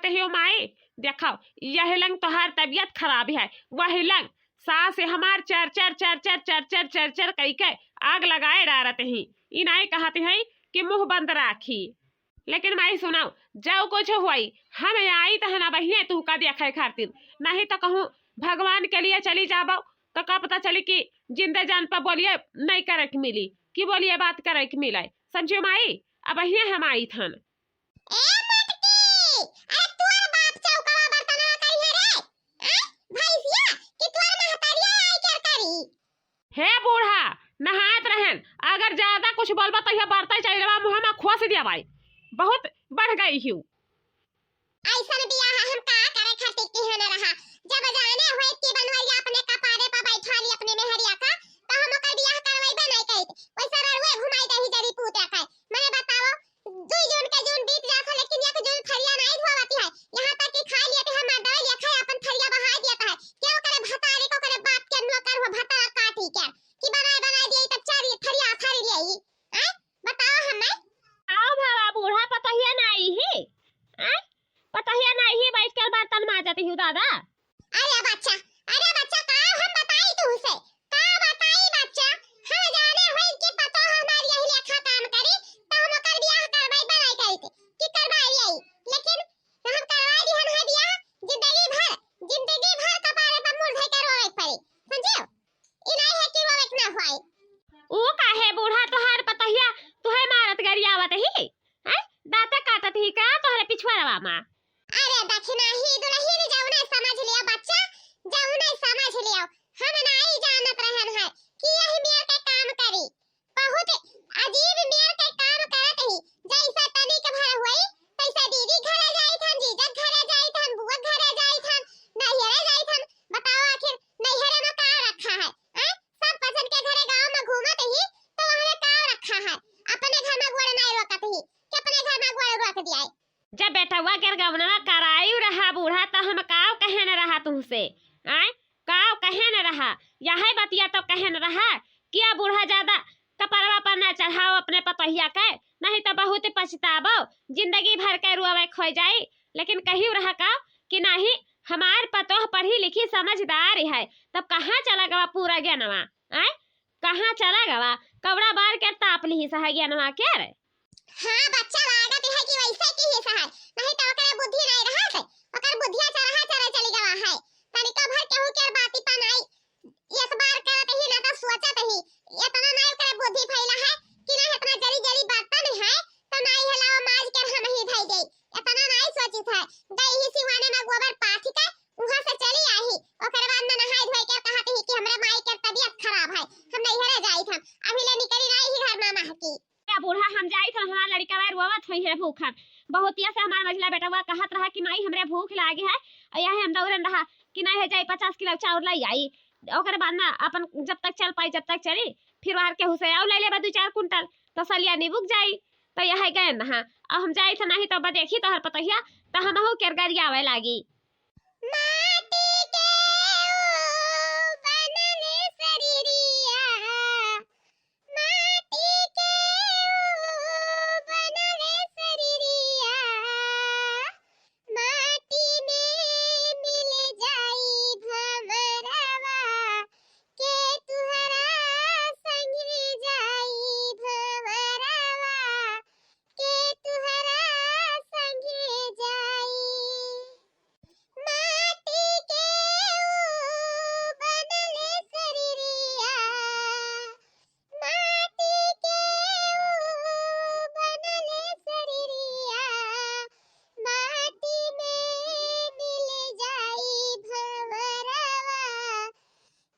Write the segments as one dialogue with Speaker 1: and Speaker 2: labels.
Speaker 1: कहते हो माई देखो यह लंग तोहार तबीयत खराब है, वही लंग सास हमार चर चर चर चर चर चर चर चर कई के आग लगाए डारत ही। इनाई कहते हैं कि मुंह बंद राखी। लेकिन माई सुनाओ जाओ कुछ हुई हम आई तो ना बहिने तू का देखे खातिर, नहीं तो कहूँ भगवान के लिए चली जाबो तो का पता चली कि जिंदे जान पर बोलिए नहीं करे के मिली कि बोलिए बात करे के मिले। समझो माई अब अहिए हम आई थन। हे बूढ़ा नहात रहन, अगर ज्यादा कुछ बोलबा तो यह बरता चल रहा मुंह में खोस दिया भाई, बहुत बढ़ गई हूँ।
Speaker 2: ऐसा बिया हम का करे खातिर की है न रहा, जब जाने होए कि बनवैया अपने कपारे पर बैठा ली अपने मेहरिया का तो हम ओकर बियाह करवैबे नहीं कहित, वैसा रहुए घुमाई दही जरी पूत रखे। मैंने बताओ 2 जून के जून बीत जात है लेकिन एक जून थरिया नहीं धोवती है, यहां तक कि खा लिया तो हम दवाई लिया खाए अपन थरिया बहा दिया है। क्यों करे भतारे को करे बाप के नौकर हो भतारा काटी के कि बनाए दिए तब चारी थरिया खारी ले आई हैं। बताओ हमें
Speaker 3: आओ बाबा बूढ़ा पतहिया नहीं है हैं, पतहिया नहीं है बैठ कर बर्तन मांजती हूँ दादा।
Speaker 2: अरे बच्चा का हम बताई तुमसे का बताई बच्चा, हम जाने होई कि पतो हमारी यही लेखा काम करी तो हम ओकर बियाह करवाई बनाई करी कि करवाई आई, लेकिन हम करवाई दिहन है बियाह जिंदगी भर कपारे पर मुंह ढक के रोए पड़ी। समझियो ई नहीं है कि रोए ना होई।
Speaker 3: ओ काहे बूढ़ा तोहार पतहिया तुहे मारत गरियावत ही हैं, दांत काटत ही का तोहरे पिछवाड़वा मां।
Speaker 2: अरे दक्षिणा ही दुलही ने जाऊ नहीं समझ लिया बच्चा, जाऊ नहीं समझ लिया, हम नहीं जानत रहन है कि यही मेर के काम करी, बहुत अजीब मेर के काम करत ही। जैसा तनी के भर होई तैसा दीदी घरे जाई थन, जीजा घरे जाई थन, बुआ घरे जाई थन, नैहरे जाई थन। बताओ आखिर नैहरे में का रखा है हैं? सब पसंद के घरे गांव में घूमत ही तो वहां में का रखा है, अपने घर में गोड़ नहीं रोकत ही कि अपने घर में गोड़ रोक दिया।
Speaker 3: जब बेटवा के गवना करायु रहा बूढ़ा तो हम काव कहे न रहा तुमसे आय, काव कहे न रहा यही बतिया तो कहे न रहा किया बूढ़ा ज्यादा कपड़वा पर न चढ़ाओ अपने पतहिया के, नहीं तो बहुत पछताबो जिंदगी भर के रुआवे खो जाई। लेकिन कहियो रहा का कि नहीं हमार पतोह पढ़ी लिखी समझदार है, तब कहाँ चला गवा पूरा ज्ञानवा आय, कहाँ चला गवा कवड़ा बार के ताप ली सहा ज्ञानवा के रे।
Speaker 2: हां बच्चा लागत है कि वैसे की ही सहाय, नहीं तो ओकर बुद्धि नहीं रहा है, ओकर बुद्धिया चली गवा है। तनिका भर केहू के बाती पर नहीं एक बार करत ही ना तो सोचत ही, इतना नहीं ओकर बुद्धि फैला है कि ना इतना जरी जरी बर्तन है तो नहीं हलाओ माज कर हम ही धई दे, इतना नहीं सोचित है। गई ही सिवाने में गोबर पाथी के वहां से चली आई, ओकर बाद में नहाई धोई के कहत ही कि हमरे माई के तबीयत खराब है हम नैहरे जाई थम, अभी ले निकली नहीं ही घर में महकी।
Speaker 3: बूढ़ा हम जाई तो हमार लड़का बार रोवत होई है भूखन, बहुत से हमार मझला बेटवा कहत रहा कि माई हमरे भूख लागे है, यही हम दौड़न रहा कि नहीं है जाई 50 किलो चाउर लाई आई, ओकर बाद में अपन जब तक चल पाई जब तक चली, फिर बाहर के हुसे आउ ले ले 2-4 कुंटल तो सलिया निबुक जाई तो यही गए ना। अब हम जाई तो नहीं तो देखी तोहर पतहिया तो हमहू केर गरियावे लागी।
Speaker 2: माटी के बनले शरीरिया, माटी के बनले शरीरिया, माटी में मिल जाई भंवरवा के तुहरा संग जाई भंवरवा के तुहरा संग जाई। माटी के बनले शरीरिया, माटी के बनले शरीरिया, माटी में मिल जाई भंवरवा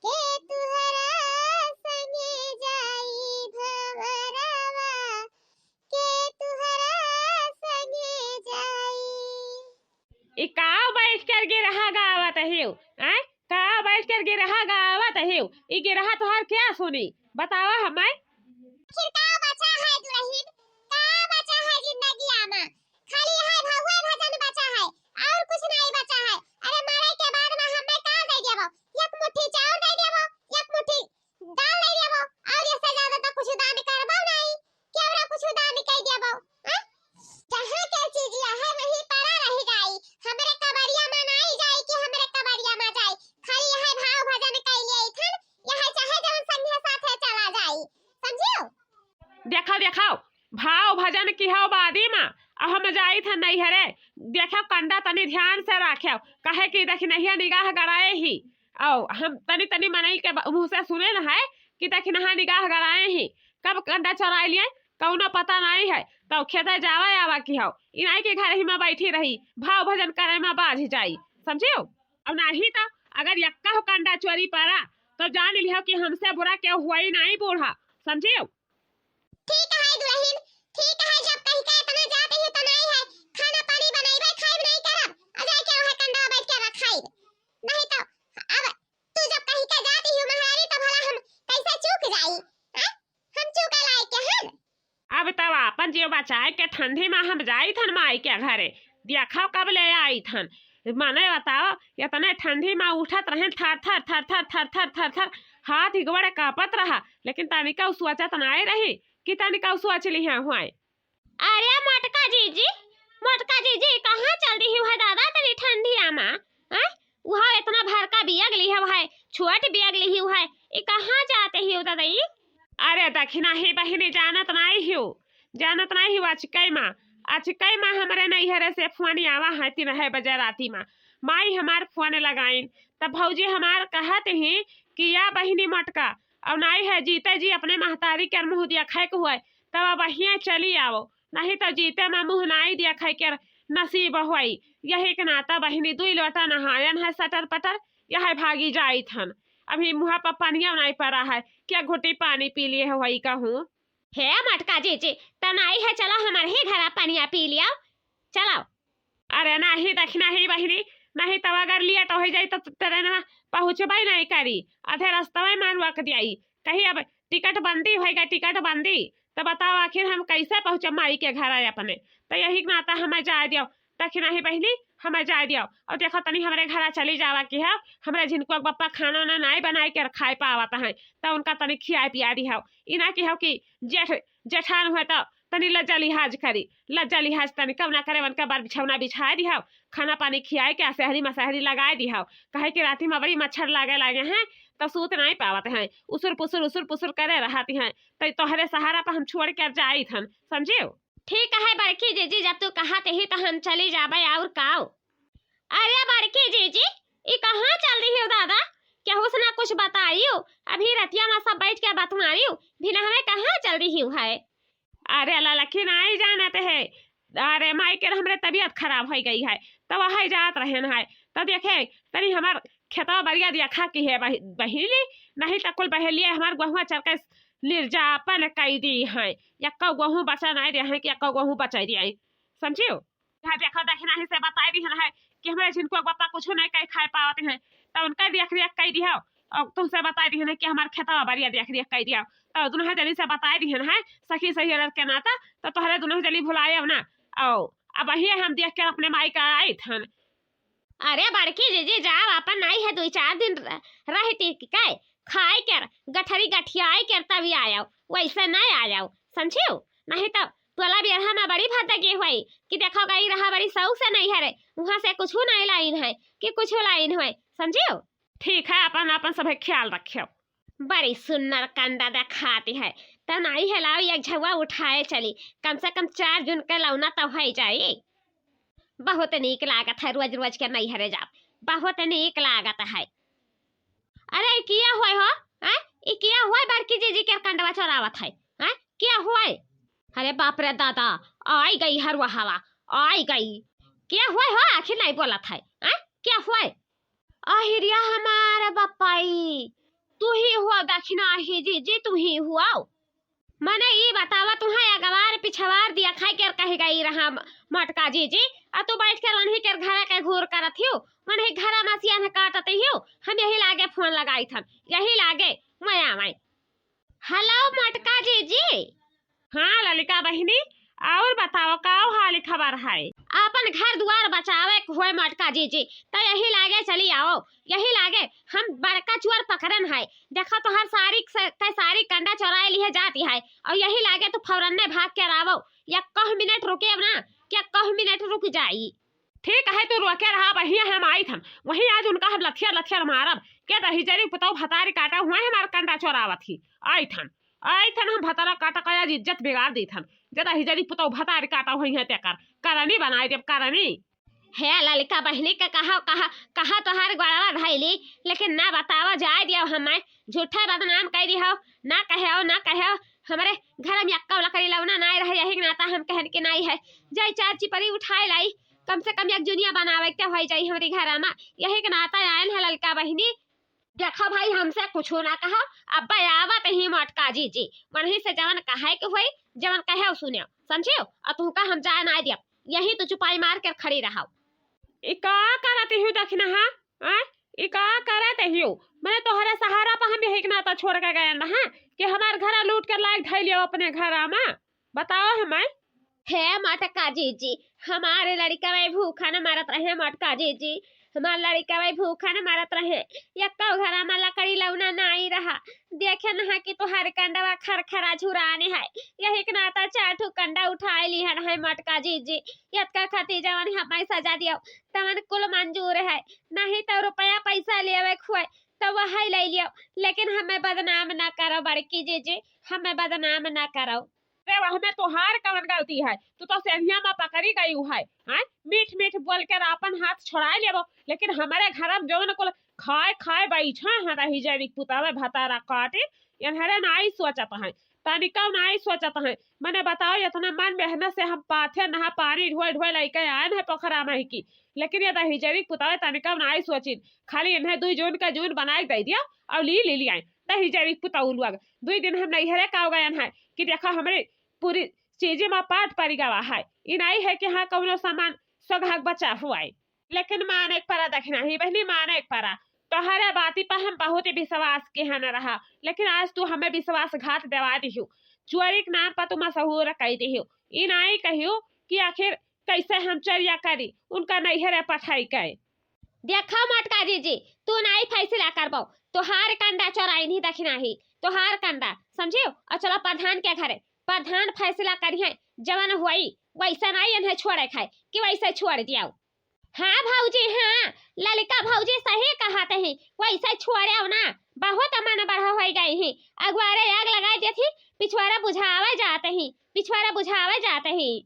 Speaker 2: के तुहरा संग जाई भंवरवा के तुहरा संग जाई।
Speaker 1: इकाव बैठ कर गिरहा गावत हिउ आय, का बैठ कर गिरहा गावत हिउ, ई गिरहा तोहार क्या सुनी बतावा हमें।
Speaker 2: फिर का बचा है दुल्हन, का बचा है जिंदगी में, खाली है भगवे भजन बचा है और कुछ नहीं बचा है। अरे मरे के बाद में हमें का दे देबो, एक मुट्ठी चावल दे देबो, एक मुट्ठी दाल दे देबो और इससे ज्यादा तो कुछ दान करबो नहीं, केवरा कुछ दान कर देबो। जहां के चीज है वही पड़ा रह गई,
Speaker 1: देखो देखो भाव भजन की हो बादी माँ अब हम जाई था नहीं हरे देखो कंडा तनी ध्यान से रखे कहे कि देखी नहीं निगाह गड़ाए ही औ हम तनी तनी मनई के मुँह से सुने न है कि देखी नहा निगाह गड़ाए ही कब कंडा चरा लिए कौनो पता नहीं है तो खेते जावा आवा की हो इनाई के घर ही में बैठी रही भाव भजन करे में बाझ जाई समझियो। अब नहीं तो अगर यक्का हो कंडा चोरी पड़ा तो जान लियो कि हमसे बुरा क्यों हुआ ही नहीं बूढ़ा समझियो।
Speaker 2: ठीक है दुल्हन ठीक है जब कहीं का इतना जाते ही तो नहीं है खाना पानी बनाइबे खाइब नहीं करब अजय के वह कंडा बैठ के रखाइब नहीं तो अब तू जब कहीं का जाती हो महारानी तो भला हम कैसे चूक जाई हैं हम चूके लायक के हैं
Speaker 1: अब तब अपन जीव बचाए के ठंडी में हम जाई थन माई के घरे देखा कब ले आई थन माने बताओ इतने ठंडी में उठत रहे थर थर थर थर थर थर थर थर हाथ हिगवड़े कापत रहा लेकिन तनिका सोचत नहीं रही कि तनिका सोच ली है हुआ।
Speaker 3: अरे मोटका जीजी कहाँ चल रही है दादा तनी ठंडी आमा हैं वहाँ इतना भरका बियग ली है भाई छोट बियग ली है ये कहाँ जाते ही दादा ये
Speaker 1: अरे दखिना ही बहिनी जानत नहीं हो अचकई माँ हमारे नैहरे से फोन आवा है 3 बजे राती में माई हमार फोन लगाइन तब भौजी हमार कहत ही कि या बहिनी मटका अब नहीं है जीते जी अपने महतारी के मुँह दिया खाए हुआ तब अब वहीं चली आओ नहीं तो जीते में मुँह नहीं दिया खाए के नसीब हुई यही के नाता बहिनी 2 लोटा नहायन है सटर पटर यह भागी जाई थन अभी मुँह पर पानिया नहीं पड़ा है क्या घुटी पानी पी लिए हुई कहूँ।
Speaker 3: हे मटका जीजी तनाई है चलो हमारे ही घर पानिया पी लिया चलो।
Speaker 1: अरे नहीं दखना ही बहिनी नहीं तब अगर लिया तो हो जाए तो ट्रेन में पहुँचबे नहीं करी आधे रास्ते में रुक दियाई कहीं अब टिकट बंदी होगा टिकट बंदी तो बताओ आखिर हम कैसे पहुँचे माई के घर आए अपने तो यही नाता हमें जा दियो दखना ही बहिनी हमें जा दियो और देखो तनी हमारे घर चली जावा की है हमारे जिनको बप्पा खाना ना नहीं बनाए के खाए पावत है तो उनका तनी खिया पिया दी हो इना की हो कि जेठान हुए तो तनी लज्जा लिहाज तनी कब ना करे उनका बार बिछौना बिछा दी हो खाना पानी खियाए के शहरी मशहरी लगाए दी हो कहे कि राती में बड़ी मच्छर लागे हैं तो सूत नहीं पावत हैं उसुर पुसुर करे रहती हैं तो तोहरे सहारा पर हम छोड़ कर जाई थन समझियो।
Speaker 3: ठीक है बड़की जीजी जब तू कहा ही तो हम चली जाबे और काओ। अरे बड़की जीजी ये कहाँ चल रही हो दादा क्या उसने कुछ बताइयो अभी रतिया में सब बैठ के बतवाइयो भी ना हमें कहाँ चल रही है।
Speaker 1: अरे ललकी नहीं जानते है अरे माई के हमरे तबीयत खराब हो गई है तो वह जात रहे है तो देखे तनी हमार खेतवा बढ़िया देखा की है बहिली नहीं तो कुल बहेलिए हमार गहुआ चल के निर्जापन कई दी है या कौ गहूँ बचा नहीं रहे हैं कि कौ गहूँ बचा दिए समझियो। देखो दखना ही से बताई दी है कि हमारे जिनको पापा कुछ नहीं कहीं खाए पाते हैं तो उनका देख रेख कई दिया और तुमसे बताई दी है कि हमारे खेतवा बढ़िया देख रेख कई दिया तो दुनों जली से बताई दी है सखी सही के नाता तो तोहरे दुनों जली भुलाए ना ओ अब वही हम देख के अपने माई का आई थन।
Speaker 3: अरे बड़की जीजी जाओ अपन नहीं है 2-4 दिन रहती काय खाए कर गठरी गठियाई कर तभी आयो वैसे नहीं आयो समझियो नहीं तो तोला बिरहा में बड़ी भटकी हुई कि देखो गई रहा बड़ी सऊ से नहीं है रे वहाँ से कुछ नहीं लाइन है कि कुछ लाइन हुए समझियो।
Speaker 1: ठीक है अपन अपन सब ख्याल रखियो।
Speaker 3: बड़ी सुंदर कंडा दिखाती है तो नहीं है लाओ एक झुआ उठाए चली कम से कम 4 जून के लौना तो हो जाए बहुत नीक लागत है रोज रोज के नहीं हरे जाप बहुत नीक लागत है। अरे किया हुआ हो ये किया हुआ बड़की जीजी के कंडवा चोरावत है क्या हुआ। अरे बाप रे दादा आई गई हर हवा आई गई क्या हुआ हो आखिर नहीं बोला था क्या हुआ। आहिरिया हमारा बप्पाई तू ही हुआ दक्षिणा ही जी तू ही हुआ मने ये बतावा तुम्हें अगवार पिछवार दिया खाई कर कह गई रहा मटका जीजी आ तू बैठ कर उन्हीं के घर के घूर करत हियो मन ही घर मसिया न काटत हियो हम यही लागे फोन लगाई थन यही लागे मैं आवाई। हेलो मटका जीजी।
Speaker 1: हाँ ललिका बहिनी और बताओ का हाल खबर है।
Speaker 3: अपन घर द्वार बचावे हुए मटका जीजी तो यही लागे चली आओ यही लागे हम बड़का चुअर पकड़न है देखो तो हर सारी कंडा चोराए लिए जाती है और यही लागे तो फौरन ने भाग के आवो या कह मिनट रुके ना क्या कह मिनट रुक जाई।
Speaker 1: ठीक है तू रोके रहा वही हम आई थन वही आज उनका हम लथिया मारब के दही जरी पुताऊ भतारी काटा हुआ है हमारा कंडा चोरावत ही आई थन आई थन हम भतारा काटा का आज इज्जत बिगाड़ दी थन जदा हिजरी पुतो भतार काटा हुई है ते कर करनी बनाए जब करनी
Speaker 3: हे ललिका बहनी का कहा तोहार गड़वा धैली लेकिन ना बतावा जाए दियो हमें झूठा बदनाम कह दियो ना कहो हमारे घर में अक्का लकड़ी लवना नहीं रहे यही नाता हम कहन के नहीं है जाई चार चिपरी उठाए लाई कम से कम एक जुनिया बनावे के हो जाई हमारी घर में यही के नाता आयल है ललिका बहनी देखो भाई हमसे कुछ ना कहो अब्बा आवत ही मटका जी वहीं से जवन कहे के होई जवन कहे सुनियो समझियो और तुमका हम जाए ना दियो यही तो चुपाई मार कर खड़ी रहो
Speaker 1: ई का करते हो दखना हां ई का करते हो मैंने तोहरा सहारा पर हम यही के नाता छोड़ के गए ना कि हमार घर लूट कर लायक धै लियो अपने घर में बताओ हमें
Speaker 3: हे मटका जी हमारे लड़का में भूखा न मरत रहे मटका जी हमार लड़का में भूखा न मरत रहे यक्का घर में लकड़ी लौना नहीं रहा देखे न कि तोहार कंडवा खरखरा झुराने है यही के नाता चाठू कंडा उठाए ली है मटका जी यत्का खाती जवन हमें सजा दियो तवन कुल मंजूर है नहीं तो रुपया पैसा लेवे खुए तो वह ले लियो लेकिन हमें बदनाम ना करो बड़की जी हमें बदनाम ना करो
Speaker 1: हमें तोहार कवन गलती है तू तो सेनिया में पकड़ी गई है मीठ मीठ बोल कर अपन हाथ छोड़ा लेबो लेकिन हमारे घर में जवन को खाए बैठा है रही जैविक पुतावे भतारा काटे इन्हरे नाई सोचत है तनिका नाई सोचत है मैंने बताओ इतना मन मेहनत से हम पाथे नहा पानी ढोए लेके आए हैं पोखरा में की लेकिन ये दही जैविक पुतावे तनिका नाई सोचिन खाली इन्हें 2 जून का जून बनाए दे दिया और ली आए दही जैविक पुताऊ लोग 2 दिन हम नहीं हरे का गए हैं कि देखा हमारे पूरी चीजें में पाठ पड़ गवा है ई नहीं है कि हाँ कौनो सामान सघाग बचा हुआ है लेकिन माने परा देखना ही बहनी माने परा तोहरे बाती पर हम बहुत ही विश्वास के है न रहा लेकिन आज तू हमें विश्वासघात देवा दिहु चोरी के नाम पर तू मशहूर कह दिहु ई नहीं कहियो कि आखिर कैसे हम चरिया करी उनका नैहरे पठाई कहे
Speaker 3: देखो मटका जी तू नहीं फैसला करबो तोहार कंडा चोराई नहीं देखना ही तोहार कंडा समझियो और चलो प्रधान के घरे प्रधान फैसला करिए जवन हुई वैसा नहीं इन्हें छोड़े खाए कि वैसे छोड़ दिया हाँ भाऊजी हाँ ललिका भाऊजी सही कहते हैं वैसे छोड़े ना बहुत मन बढ़ा हो गई है अगवारे आग लगाए देती पिछवाड़ा बुझावे जाते हैं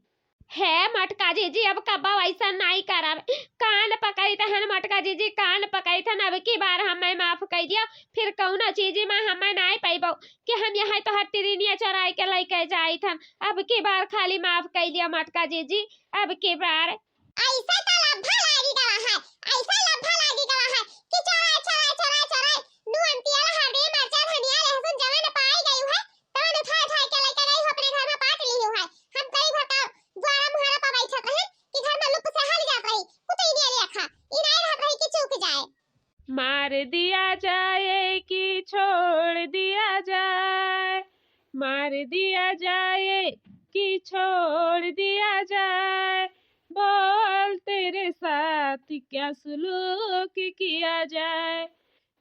Speaker 3: हे मटका जी अब कब्बा वैसा नहीं करब कान पकड़ी तहन मटका जी कान पकड़ी थन अब की बार हमें माफ कर दिया फिर कौनो चीज में हमें नहीं पैबो कि हम यहाँ तो हर तिरनिया चराई के लेके जाई थन अब की बार खाली माफ कर दिया मटका जी अब की बार
Speaker 2: ऐसा तो लब्धा लागी गवा है ऐसा लब्धा लागी गवा है कि चोरा नुन तियाला हरदे मरचा धनिया लहसुन जवन पाई गई है तवन उठा के लेके गई हो अपने घर में पाट ली है हम कई भटा द्वारा मुहारा पर बैठत रहे कि घर में लुक से हल जात रही कुतई ने रेखा ई नहीं रहत रही कि चूक जाए
Speaker 1: मार दिया जाए कि छोड़ दिया जाए मार दिया जाए कि छोड़ दिया जाए बोल तेरे साथ क्या सुलूक किया जाए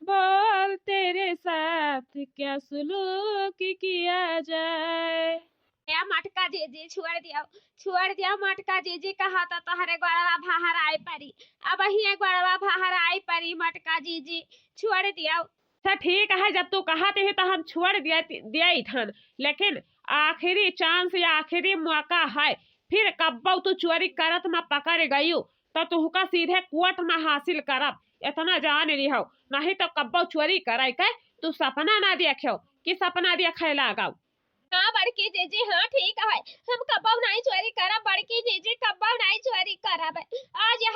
Speaker 1: बोल तेरे साथ क्या सुलूक किया जाए
Speaker 3: मटका जी छोड़ दिया मटका जी कहा था तोहरे गड़वा बाहर आई परी अब ही गड़वा बाहर आई परी मटका जी छोड़ दिया
Speaker 1: अच्छा ठीक है जब तू कहते हैं तो हम छोड़ दिया थन लेकिन आखिरी चांस या आखिरी मौका है फिर कब्बो तू चोरी करत में पकड़ गयू तो तुहका सीधे कोर्ट में हासिल करब इतना जान लिहो नहीं तो कब्बो चोरी करे के तू सपना ना देखो कि सपना देखे लगाओ
Speaker 3: हाँ बड़की जीजी हाँ ठीक है हम कब्बो नहीं चोरी करब बड़की जीजी कब्बो नहीं चोरी करब आज यह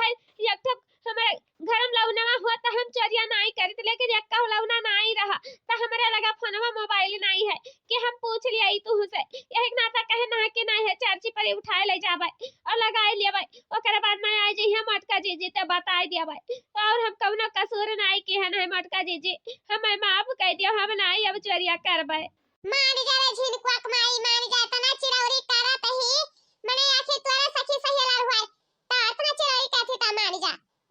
Speaker 3: एक हमारे घर में लौना हुआ तो हम चोरिया नहीं करी लेकिन एक लौना नहीं रहा तो हमारे लगा फोनवा मोबाइल नहीं है कि हम पूछ लिया तू से यही नाता कहे ना कि नहीं है चार्जी पर उठाए ले जाबे और लगाए लेबे ओकरे बाद में आई जी हम मटका जीजी ते बता देबे और हम कौनो कसूर नहीं की है नहीं मटका जीजी हमें माफ कर दियो हम नहीं अब चोरिया करबे
Speaker 2: मान जा रे झिनकुआ कमाई मान जा तना चिरौरी करत ही मने आखे तोरा सखी सहेला हुआ ता तना चिरौरी काथे ता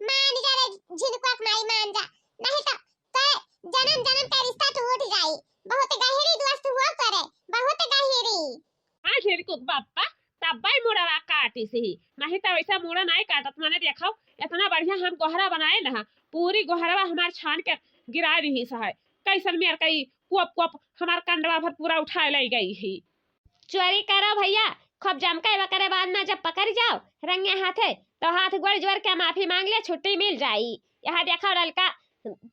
Speaker 2: मान जा रे झिनकुआ कमाई मान जा नहीं तो जन्म का रिश्ता टूट जाई बहुत गहरी दोस्त हुआ करे बहुत गहरी
Speaker 1: हां झिनकुआ बापा तब्बाई मुड़वा काटी से ही नहीं तो वैसा मुड़ा नहीं काटत मैंने देखो इतना बढ़िया हम गोहरा बनाए ना पूरी गोहरवा हमार छान के गिरा रही सहाय कैसन मेर कई कुप कुप हमार कंडवा भर पूरा उठाए लाई गई ही।
Speaker 3: चोरी करो भैया, खूब जम के करे बाद में जब पकड़ जाओ रंगे हाथे तो हाथ गोड़ जोड़ के माफी मांग ले, छुट्टी मिल जाई। यहाँ देखो ललका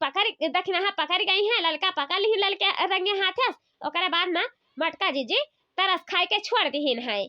Speaker 3: पकड़ दक्षिणा पकड़ गई है, ललका पकड़ ली ललके रंगे हाथे, ओकरे बाद में मटका जीजी तरस खाए के छोड़ दीन है।